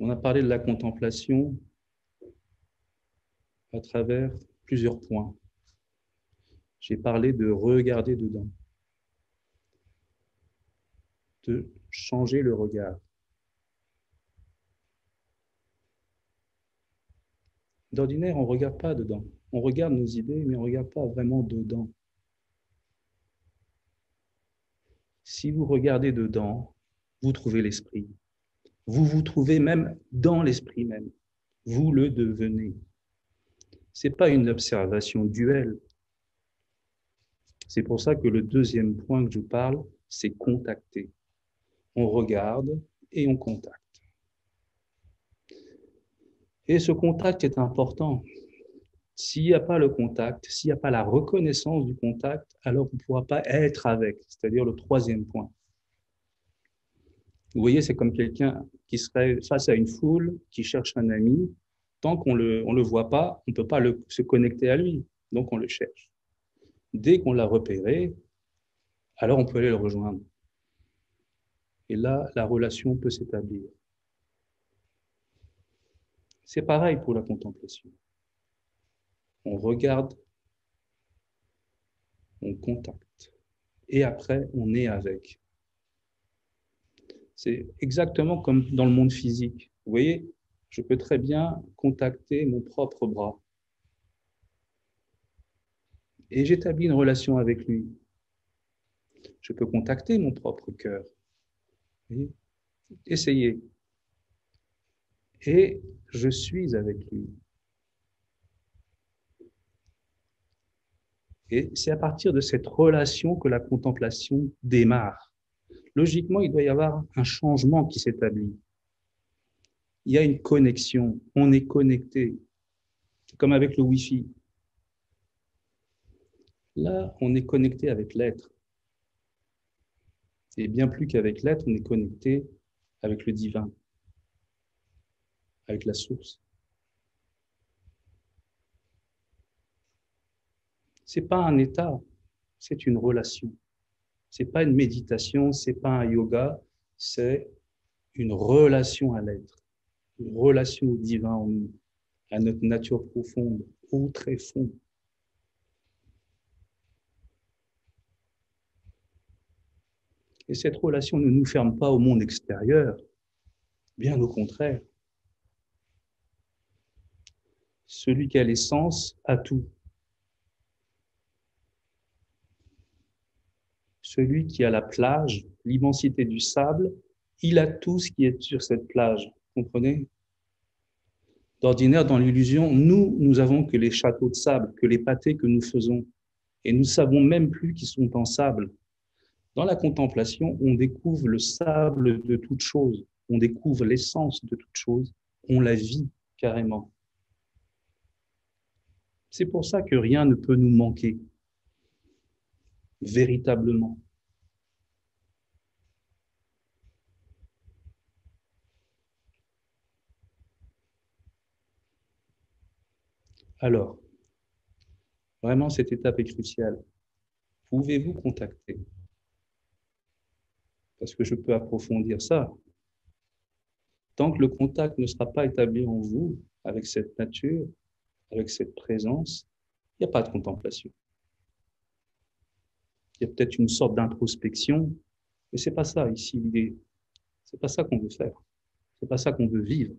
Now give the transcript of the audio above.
On a parlé de la contemplation à travers plusieurs points. J'ai parlé de regarder dedans, de changer le regard. D'ordinaire, on ne regarde pas dedans. On regarde nos idées, mais on ne regarde pas vraiment dedans. Si vous regardez dedans, vous trouvez l'esprit. Vous vous trouvez même dans l'esprit même. Vous le devenez. Ce n'est pas une observation duelle. C'est pour ça que le deuxième point que je parle, c'est contacter. On regarde et on contacte. Et ce contact est important. S'il n'y a pas le contact, s'il n'y a pas la reconnaissance du contact, alors on ne pourra pas être avec, c'est-à-dire le troisième point. Vous voyez, c'est comme quelqu'un qui serait face à une foule, qui cherche un ami. Tant qu'on le voit pas, on ne peut pas se connecter à lui, donc on le cherche. Dès qu'on l'a repéré, alors on peut aller le rejoindre. Et là, la relation peut s'établir. C'est pareil pour la contemplation. On regarde, on contacte, et après, on est avec. C'est exactement comme dans le monde physique. Vous voyez, je peux très bien contacter mon propre bras. Et j'établis une relation avec lui. Je peux contacter mon propre cœur. Essayez. Et je suis avec lui. Et c'est à partir de cette relation que la contemplation démarre. Logiquement, il doit y avoir un changement qui s'établit. Il y a une connexion, on est connecté, comme avec le Wi-Fi. Là, on est connecté avec l'être. Et bien plus qu'avec l'être, on est connecté avec le divin, avec la source. Ce n'est pas un état, c'est une relation. Ce n'est pas une méditation, ce n'est pas un yoga, c'est une relation à l'être, une relation au divin en nous, à notre nature profonde, au très fond. Et cette relation ne nous ferme pas au monde extérieur, bien au contraire. Celui qui a l'essence a tout. Celui qui a la plage, l'immensité du sable, il a tout ce qui est sur cette plage. Vous comprenez? D'ordinaire, dans l'illusion, nous avons que les châteaux de sable, que les pâtés que nous faisons. Et nous ne savons même plus qu'ils sont en sable. Dans la contemplation, on découvre le sable de toute chose. On découvre l'essence de toute chose. On la vit carrément. C'est pour ça que rien ne peut nous manquer, véritablement. Alors, vraiment, cette étape est cruciale. Pouvez-vous contacter? Parce que je peux approfondir ça. Tant que le contact ne sera pas établi en vous, avec cette nature, avec cette présence, il n'y a pas de contemplation. Il y a peut-être une sorte d'introspection, mais ce n'est pas ça ici l'idée. Ce n'est pas ça qu'on veut faire. Ce n'est pas ça qu'on veut vivre.